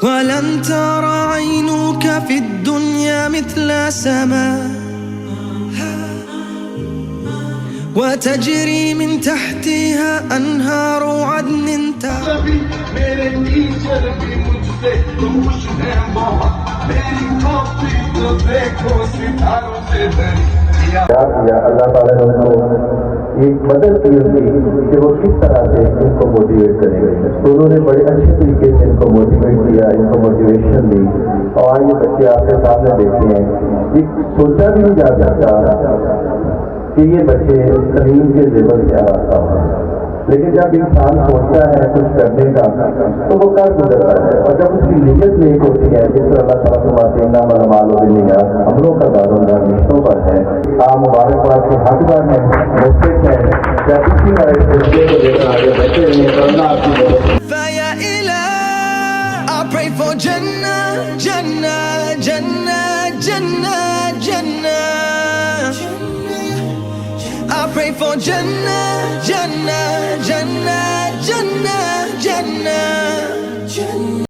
ولن ترى عينك في الدنيا مثل سماء وتجري من تحتها أنهار عدن मेरे टीचर भी मुझसे खुश हैं बहुत मेरी कॉपी तो देखो सितारों से भरी या अल्लाह ताला ने उनको एक मदद की उनकी कि वो किस तरह से इनको मोटिवेट करेंगे। तो उन्होंने बड़े अच्छे तरीके से इनको मोटिवेट किया, इनको मोटिवेशन दी। और आज ये बच्चे आपके सामने देखते हैं, एक सोचा भी नहीं जा सकता कि ये बच्चे तलीम के ज़िम्मे क्या आता है, लेकिन जब इंसान सोचता है कुछ करने का तो वो कर गुजरता है। और जब उसकी नीयत नेक होती है, जिस तरह अल्लाह ताला फरमाते हैं इन्नमा अल-अमालु बिन्नियात, अमलों का दारोमदार नियतों पर है। आप मुबारकबाद के हकदार हैं, मुस्तहिक हैं। जब इसी तरह से बच्चे को देखकर आगे बढ़ते हैं तो अल्लाह आपकी मदद। فيا إله I pray for Jannah, Jannah, Jannah, Jannah, Jannah. I pray for Jannah, Jannah, Jannah, Jannah, Jannah.